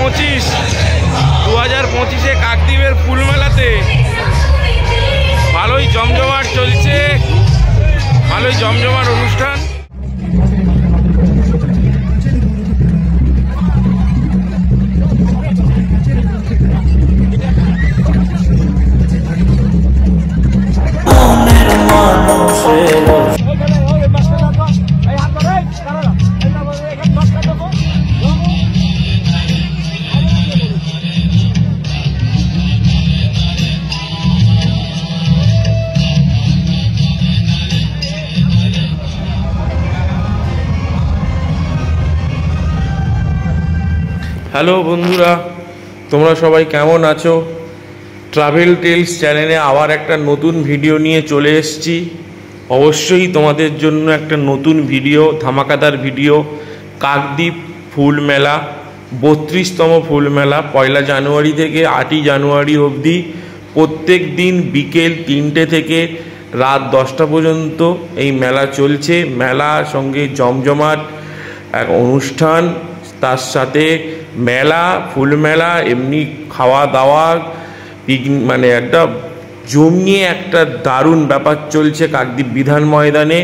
2025 কাকদ্বীপের ফুল মেলাতে ভালোই জমজমাট চলছে, ভালোই জমজমাট অনুষ্ঠান। হ্যালো বন্ধুরা, তোমরা সবাই কেমন আছো? ট্রাভেল টেলস চ্যানেলে আবার একটা নতুন ভিডিও নিয়ে চলে এসেছি। অবশ্যই তোমাদের জন্য একটা নতুন ভিডিও, ধামাকাদার ভিডিও। কাকদ্বীপ ফুল মেলা 32তম ফুল মেলা 1 জানুয়ারি থেকে 8 জানুয়ারি অবধি প্রত্যেক দিন বিকেল 3টে থেকে রাত 10টা পর্যন্ত এই মেলা চলছে। মেলা সঙ্গে জমজমাট এক অনুষ্ঠান, তার সাথে মেলা, ফুল মেলা, এমনি খাওয়া দাওয়া, পিকনিক, মানে একটা জমিয়ে একটা দারুণ ব্যাপার চলছে কাকদ্বীপ বিধান ময়দানে।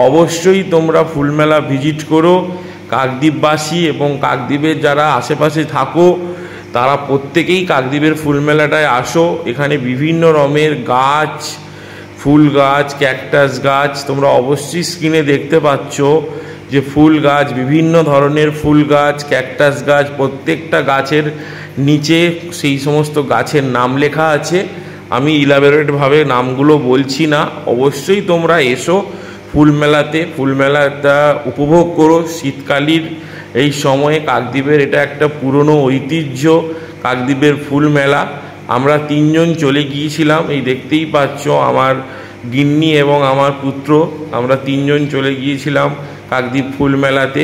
অবশ্যই তোমরা ফুল মেলা ভিজিট করো। কাকদ্বীপবাসী এবং কাকদ্বীপের যারা আশেপাশে থাকো তারা প্রত্যেকেই কাকদ্বীপের ফুল মেলাটায় আসো। এখানে বিভিন্ন রকমের গাছ, ফুল গাছ, ক্যাকটাস গাছ, তোমরা অবশ্যই স্ক্রিনে দেখতে পাচ্ছ যে ফুল গাছ, বিভিন্ন ধরনের ফুল গাছ, ক্যাকটাস গাছ, প্রত্যেকটা গাছের নিচে সেই সমস্ত গাছের নাম লেখা আছে। আমি ইলাবোরেটভাবে নামগুলো বলছি না। অবশ্যই তোমরা এসো ফুল মেলাতে, ফুল মেলাটা উপভোগ করো। শীতকালীন এই সময়ে কাকদ্বীপের এটা একটা পুরনো ঐতিহ্য, কাকদ্বীপের ফুল মেলা। আমরা 3 জন চলে গিয়েছিলাম, এই দেখতেই পাচ্ছ, আমার গিন্নি এবং আমার পুত্র, আমরা 3 জন চলে গিয়েছিলাম কাকদ্বীপ ফুল মেলাতে।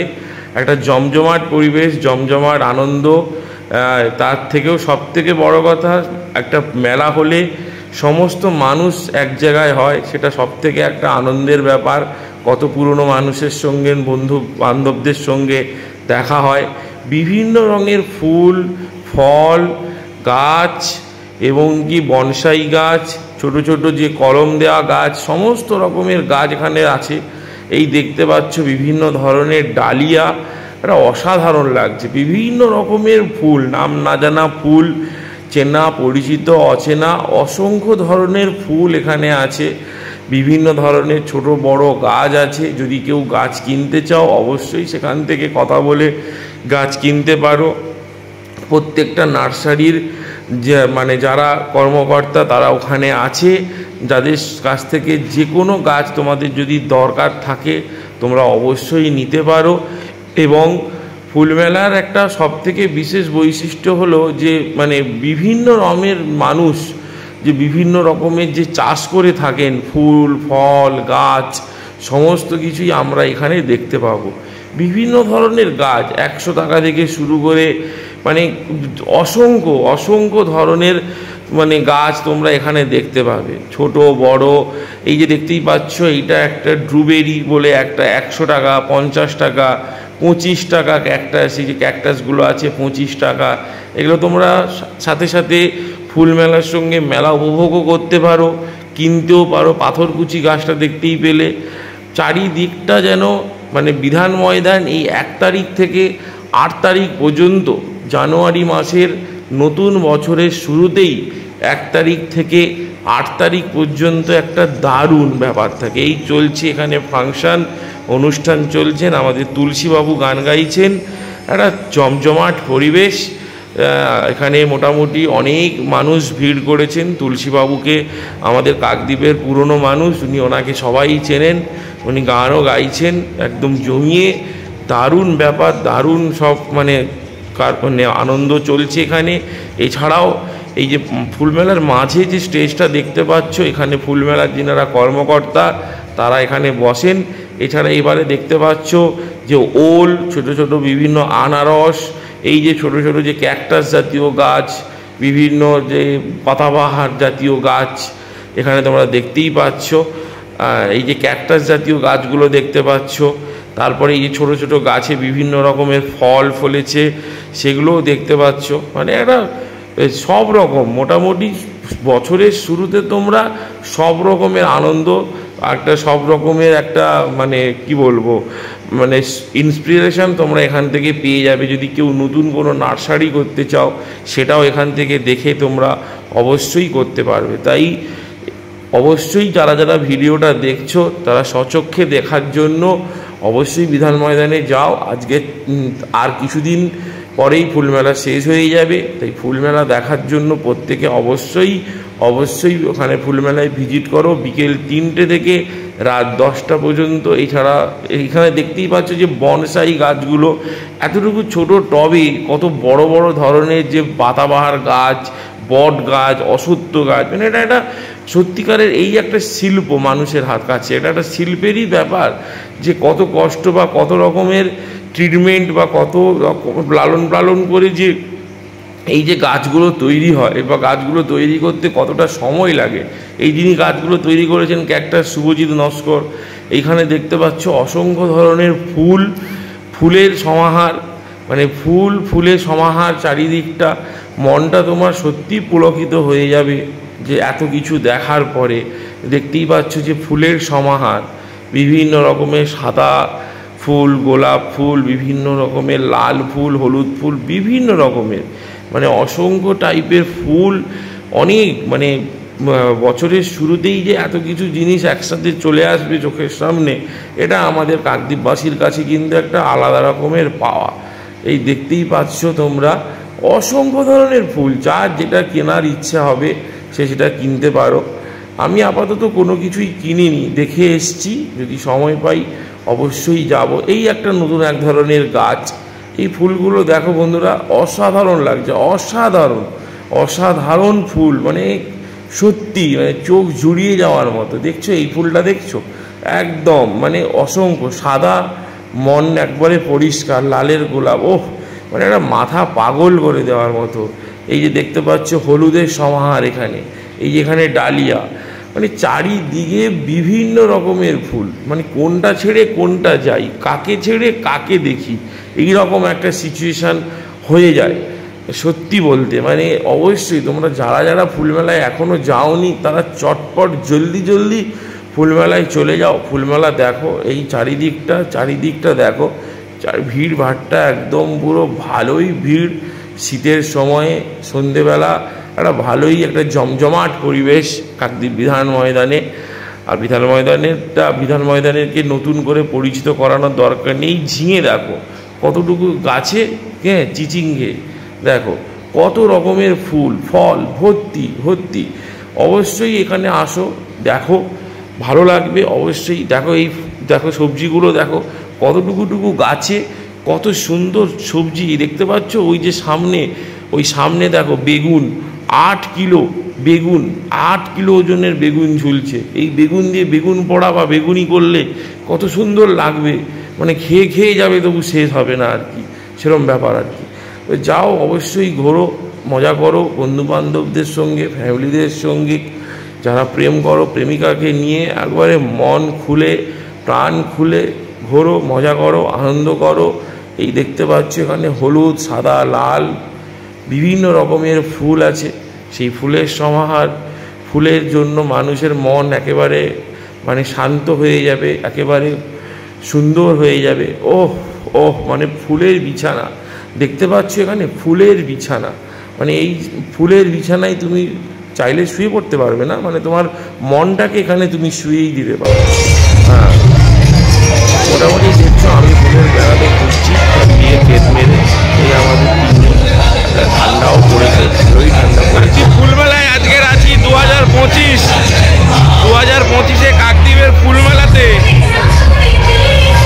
একটা জমজমাট পরিবেশ, জমজমাট আনন্দ। তার থেকেও সবথেকে বড় কথা, একটা মেলা হলে সমস্ত মানুষ এক জায়গায় হয়, সেটা সবথেকে একটা আনন্দের ব্যাপার। কত পুরনো মানুষের সঙ্গে, বন্ধু বান্ধবদের সঙ্গে দেখা হয়। বিভিন্ন রঙের ফুল, ফল, গাছ এবং কি বনসাই গাছ, ছোট ছোট যে কলম দেওয়া গাছ, সমস্ত রকমের গাছ এখানে আছে। এই দেখতে পাচ্ছ বিভিন্ন ধরনের ডালিয়া, এটা অসাধারণ লাগছে। বিভিন্ন রকমের ফুল, নাম না জানা ফুল, চেনা পরিচিত অচেনা অসংখ্য ধরনের ফুল এখানে আছে। বিভিন্ন ধরনের ছোট বড় গাছ আছে। যদি কেউ গাছ কিনতে চাও অবশ্যই সেখান থেকে কথা বলে গাছ কিনতে পারো। প্রত্যেকটা নার্সারির যে যারা কর্মকর্তা তারা ওখানে আছে, যাদের কাছ থেকে যে কোনো গাছ তোমাদের যদি দরকার থাকে তোমরা অবশ্যই নিতে পারো। এবং ফুলমেলার একটা সবথেকে বিশেষ বৈশিষ্ট্য হলো যে বিভিন্ন রকমের মানুষ যে বিভিন্ন রকমের যে চাষ করে থাকেন, ফুল ফল গাছ সমস্ত কিছুই আমরা এখানে দেখতে পাবো। বিভিন্ন ধরনের গাছ 100 টাকা থেকে শুরু করে অসংখ্য অসংখ্য ধরনের গাছ তোমরা এখানে দেখতে পাবে, ছোট বড়। এই যে দেখতেই পাচ্ছ, এইটা একটা ড্রুবেরি বলে একটা 100 টাকা, 50 টাকা, 25 টাকা ক্যাকটাস। এই যে ক্যাকটাসগুলো আছে 25 টাকা। এগুলো তোমরা সাথে সাথে ফুল মেলার সঙ্গে মেলা উপভোগও করতে পারো, কিনতেও পারো। পাথরকুচি গাছটা দেখতেই পেলে। চারিদিকটা যেন বিধান ময়দান এই 1 তারিখ থেকে 8 তারিখ পর্যন্ত, জানুয়ারি মাসের নতুন বছরের শুরুতেই 1 তারিখ থেকে 8 তারিখ পর্যন্ত একটা দারুণ ব্যাপার থাকে। এই চলছে এখানে ফাংশন, অনুষ্ঠান চলছেন। আমাদের তুলসীবাবু গান গাইছেন, একটা জমজমাট পরিবেশ। এখানে মোটামুটি অনেক মানুষ ভিড় করেছেন। তুলসীবাবুকে আমাদের কাকদ্বীপের পুরনো মানুষ, ওনাকে সবাই চেনেন। উনি গানও গাইছেন একদম জমিয়ে। দারুণ ব্যাপার, দারুণ সব আনন্দ চলছে এখানে। এছাড়াও এই যে ফুলমেলার মাঝে যে স্টেজটা দেখতে পাচ্ছ, এখানে ফুলমেলার যিনারা কর্মকর্তা তারা এখানে বসেন। এছাড়া এবারে দেখতে পাচ্ছ যে ওল, ছোট ছোট বিভিন্ন আনারস, এই যে ছোট ছোট যে ক্যাকটাস জাতীয় গাছ, বিভিন্ন যে পাতাবাহার জাতীয় গাছ এখানে তোমরা দেখতেই পাচ্ছ। এই যে ক্যাকটাস জাতীয় গাছগুলো দেখতে পাচ্ছ। তারপরে এই যে ছোট ছোট গাছে বিভিন্ন রকমের ফল ফলেছে, সেগুলোও দেখতে পাচ্ছ। মানে একটা সব রকম মোটামুটি বছরের শুরুতে তোমরা সব রকমের আনন্দ, একটা সব রকমের একটা মানে কি বলবো মানে ইন্সপিরেশন তোমরা এখান থেকে পেয়ে যাবে। যদি কেউ নতুন কোনো নার্সারি করতে চাও সেটাও এখান থেকে দেখে তোমরা অবশ্যই করতে পারবে। তাই অবশ্যই যারা যারা ভিডিওটা দেখছো তারা স্বচক্ষে দেখার জন্য অবশ্যই বিধান ময়দানে যাও। আজকে আর কিছুদিন পরেই ফুলমেলা শেষ হয়ে যাবে, তাই ফুলমেলা দেখার জন্য প্রত্যেকে অবশ্যই ওখানে ফুলমেলায় ভিজিট করো বিকেল 3টে থেকে রাত 10টা পর্যন্ত। এছাড়া এইখানে দেখতেই পাচ্ছ যে বনসাই গাছগুলো এতটুকু ছোট টবে কত বড় বড় ধরনের যে পাতাবাহার গাছ, বট গাছ, অশ্বত্থ গাছ, মানে এটা একটা সত্যিকারের এই একটা শিল্প মানুষের হাত কাছে। এটা একটা শিল্পেরই ব্যাপার যে কত কষ্ট বা কত রকমের ট্রিটমেন্ট বা কত রকম লালন পালন করে যে এই যে গাছগুলো তৈরি হয় বা গাছগুলো তৈরি করতে কতটা সময় লাগে। এই যিনি গাছগুলো তৈরি করেছেন ক্যাকটাস শুভজিৎ নস্কর। এইখানে দেখতে পাচ্ছ অসংখ্য ধরনের ফুলের সমাহার, মানে ফুলের সমাহার চারিদিকটা। মনটা তোমার সত্যি পুলকিত হয়ে যাবে যে এত কিছু দেখার পরে। দেখতেই পাচ্ছ যে ফুলের সমাহার, বিভিন্ন রকমের সাদা ফুল, গোলাপ ফুল, বিভিন্ন রকমের লাল ফুল, হলুদ ফুল, বিভিন্ন রকমের মানে অসংখ্য টাইপের ফুল। অনেক মানে বছরের শুরুতেই যে এত কিছু জিনিস একসাথে চলে আসবে চোখের সামনে, এটা আমাদের কাকদ্বীপবাসীর কাছে কিন্তু একটা আলাদা রকমের পাওয়া। এই দেখতেই পাচ্ছ তোমরা অসংখ্য ধরনের ফুল, যার যেটা কেনার ইচ্ছা হবে সে সেটা কিনতে পারো। আমি আপাতত কোনো কিছুই কিনিনি, দেখে এসছি, যদি সময় পাই অবশ্যই যাব। এই একটা নতুন এক ধরনের গাছ, এই ফুলগুলো দেখো বন্ধুরা, অসাধারণ লাগছে, অসাধারণ ফুল, মানে সত্যি মানে চোখ জুড়িয়ে যাওয়ার মতো। দেখছো এই ফুলটা, দেখছো একদম মানে অসংখ্য সাদা, মন একবারে পরিষ্কার, লালের গোলাপ, ওহ মানে একটা মাথা পাগল করে দেওয়ার মতো। এই যে দেখতে পাচ্ছ হলুদের সমাহার এখানে, এই যে এখানে ডালিয়া, মানে চারিদিকে বিভিন্ন রকমের ফুল, মানে কোনটা ছেড়ে কোনটা যাই, কাকে ছেড়ে কাকে দেখি, এই রকম একটা সিচুয়েশান হয়ে যায় সত্যি বলতে। মানে অবশ্যই তোমরা যারা যারা ফুলমেলায় এখনও যাওনি তারা চটপট জলদি ফুলমেলায় চলে যাও, ফুলমেলা দেখো। এই চারিদিকটা দেখো, ভিড় ভাট্টা একদম পুরো ভালোই ভিড়। শীতের সময়ে সন্ধেবেলা একটা ভালোই একটা জমজমাট পরিবেশ কাকদ্বীপ বিধান ময়দানে। আর বিধান ময়দানেরকে নতুন করে পরিচিত করানোর দরকার নেই। ঝিঙে দেখো কতটুকু গাছে, হ্যাঁ চিচিঙ্গে দেখো কত রকমের ফুল ফল ভর্তি। অবশ্যই এখানে আসো, দেখো, ভালো লাগবে অবশ্যই। দেখো সবজিগুলো দেখো কতটুকু গাছে কত সুন্দর সবজি দেখতে পাচ্ছ। ওই যে সামনে দেখো বেগুন, 8 কিলো ওজনের বেগুন ঝুলছে। এই বেগুন দিয়ে বেগুন পোড়া বা বেগুনি করলে কত সুন্দর লাগবে, মানে খেয়ে যাবে তবু শেষ হবে না আর কি, সেরকম ব্যাপার আর কি। যাও অবশ্যই ঘোরো, মজা করো বন্ধুবান্ধবদের সঙ্গে, ফ্যামিলিদের সঙ্গে। যারা প্রেম করো প্রেমিকাকে নিয়ে একবারে মন খুলে প্রাণ খুলে ঘোরো, মজা করো, আনন্দ করো। এই দেখতে পাচ্ছ এখানে হলুদ, সাদা, লাল বিভিন্ন রকমের ফুল আছে। সেই ফুলের সমাহার, ফুলের জন্য মানুষের মন একেবারে মানে শান্ত হয়ে যাবে, একেবারে সুন্দর হয়ে যাবে। ওহ মানে ফুলের বিছানা দেখতে পাচ্ছ এখানে, ফুলের বিছানা, মানে এই ফুলের বিছানায় তুমি চাইলে শুয়ে পড়তে পারবে না, মানে তোমার মনটাকে এখানে তুমি শুয়েই দিতে পারো। হ্যাঁ মোটামুটি দেখছো আমি ফুলের বেড়াতে ঘুরছি বিয়ে ক্ষেত মেরে। এই আমাদের ঠান্ডাও পড়েছে, ভালোই ঠান্ডা পড়েছে। ফুলমেলায় আজকের আছি 2025 কাকদ্বীপের ফুলমেলাতে।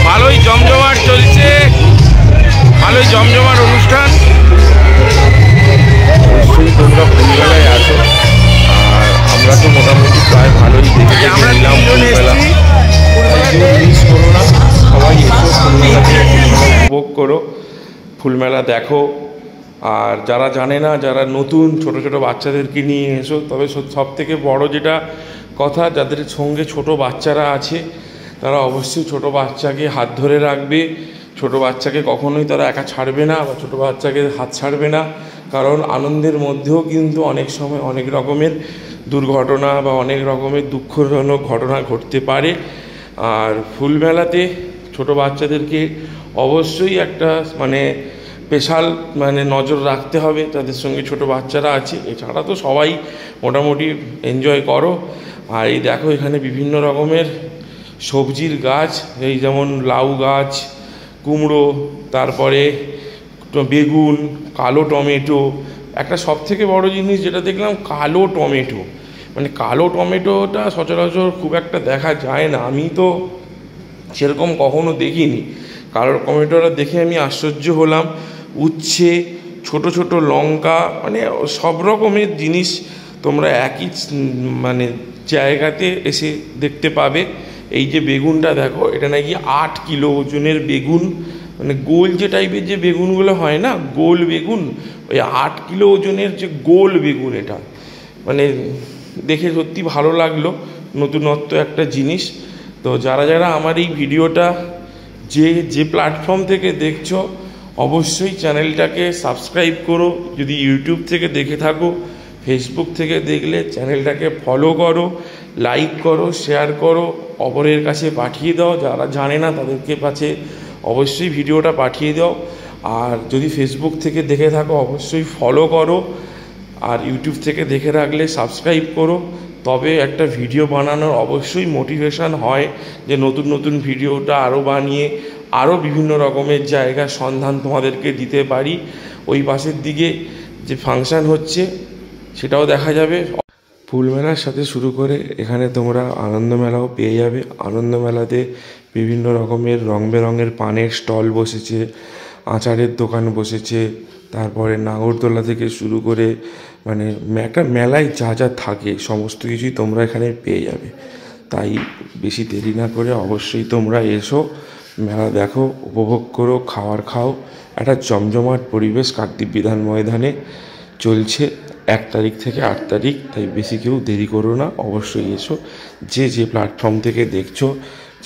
ভালোই জমজমাট চলছে, ভালোই জমজমাট অনুষ্ঠান। অবশ্যই তোমরা ফুলমেলায় আসো। আর আমরা তো মোটামুটি প্রায় ভালোই দেখে নিলাম ফুলমেলা, মিস করো না, সবাই এসো ফুলমেলাতে, ফুলমেলা উপভোগ করো, ফুলমেলা দেখো। আর যারা জানে না, যারা নতুন ছোট বাচ্চাদেরকে নিয়ে এসো। তবে সব থেকে বড় যেটা কথা, যাদের সঙ্গে ছোট বাচ্চারা আছে তারা অবশ্যই ছোট বাচ্চাকে হাত ধরে রাখবে, ছোট বাচ্চাকে কখনোই তারা একা ছাড়বে না বা ছোট বাচ্চাকে হাত ছাড়বে না, কারণ আনন্দের মধ্যেও কিন্তু অনেক সময় অনেক রকমের দুর্ঘটনা বা অনেক রকমের দুঃখজনক ঘটনা ঘটতে পারে। আর ফুলমেলাতে ছোট বাচ্চাদেরকে অবশ্যই একটা স্পেশাল নজর রাখতে হবে, তাদের সঙ্গে ছোট বাচ্চারা আছে। এছাড়া তো সবাই মোটামুটি এনজয় করো। আর এই দেখো এখানে বিভিন্ন রকমের সবজির গাছ, এই যেমন লাউ গাছ, কুমড়ো, তারপরে বেগুন, কালো টমেটো। একটা সবথেকে বড় জিনিস যেটা দেখলাম, কালো টমেটো। কালো টমেটোটা সচরাচর খুব একটা দেখা যায় না, আমি তো সেরকম কখনো দেখিনি। কালো টমেটোটা দেখে আমি আশ্চর্য হলাম। উচ্ছে, ছোট ছোট লঙ্কা, সব রকমের জিনিস তোমরা একই জায়গাতে এসে দেখতে পাবে। এই যে বেগুনটা দেখো, এটা নাকি 8 কিলো ওজনের বেগুন, গোল যে টাইপের যে বেগুনগুলো হয় না, গোল বেগুন, ওই 8 কিলো ওজনের যে গোল বেগুন। এটা দেখে সত্যি ভালো লাগলো, নতুনত্ব একটা জিনিস। তো যারা যারা আমার এই ভিডিওটা যে প্ল্যাটফর্ম থেকে দেখছো, অবশ্যই চ্যানেলটাকে সাবস্ক্রাইব করো। যদি ইউটিউব থেকে দেখে থাকো, ফেসবুক থেকে দেখলে চ্যানেলটাকে ফলো করো, লাইক করো, শেয়ার করো, অপরের কাছে পাঠিয়ে দাও। যারা জানে না তাদেরকে কাছে অবশ্যই ভিডিওটা পাঠিয়ে দাও। আর যদি ফেসবুক থেকে দেখে থাকো, অবশ্যই ফলো করো। আর ইউটিউব থেকে দেখে রাখলে সাবস্ক্রাইব করো। তবে একটা ভিডিও বানানোর অবশ্যই মোটিভেশন হয়, যে নতুন নতুন ভিডিওটা আরও বানিয়ে আরও বিভিন্ন রকমের জায়গার সন্ধান তোমাদেরকে দিতে পারি। ওই পাশের দিকে যে ফাংশান হচ্ছে সেটাও দেখা যাবে। ফুলমেলার সাথে শুরু করে এখানে তোমরা আনন্দমেলাও পেয়ে যাবে। আনন্দমেলাতে বিভিন্ন রকমের রং বেরঙের পানের স্টল বসেছে, আচারের দোকান বসেছে, তারপরে নাগরদোলা থেকে শুরু করে একটা মেলায় যা যা থাকে সমস্ত কিছুই তোমরা এখানে পেয়ে যাবে। তাই বেশি দেরি না করে অবশ্যই তোমরা এসো, মেলা দেখো, উপভোগ করো, খাওয়ার খাও। একটা জমজমাট পরিবেশ কাকদ্বীপ বিধান ময়দানে চলছে 1 তারিখ থেকে 8 তারিখ। তাই বেশি কেউ দেরি করো না, অবশ্যই এসো। যে প্ল্যাটফর্ম থেকে দেখছো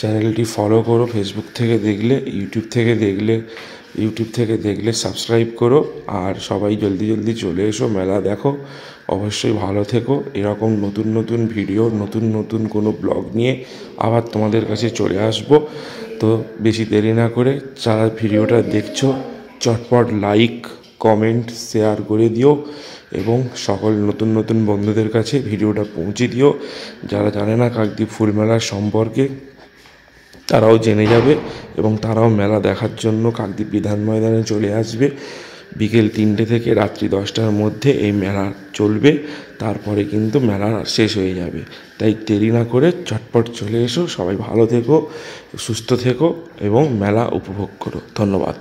চ্যানেলটি ফলো করো, ফেসবুক থেকে দেখলে, ইউটিউব থেকে দেখলে সাবস্ক্রাইব করো। আর সবাই জলদি জলদি চলে এসো, মেলা দেখো। অবশ্যই ভালো থেকো। এরকম নতুন নতুন ভিডিও, নতুন নতুন কোনো ব্লগ নিয়ে আবার তোমাদের কাছে চলে আসবো। তো বেশি দেরি না করে যারা ভিডিওটা দেখছো, চটপট লাইক, কমেন্ট, শেয়ার করে দিও এবং সকল নতুন নতুন বন্ধুদের কাছে ভিডিওটা পৌঁছে দিও। যারা জানে না কাকদ্বীপ ফুলমেলার সম্পর্কে, তারাও জেনে যাবে এবং তারাও মেলা দেখার জন্য কাকদ্বীপ বিধান ময়দানে চলে আসবে। বিকেল 3টে থেকে রাত্রি 10টার মধ্যে এই মেলা চলবে, তারপরে কিন্তু মেলা শেষ হয়ে যাবে। তাই দেরি না করে চটপট চলে এসো। সবাই ভালো থেকো, সুস্থ থেকো এবং মেলা উপভোগ করো। ধন্যবাদ।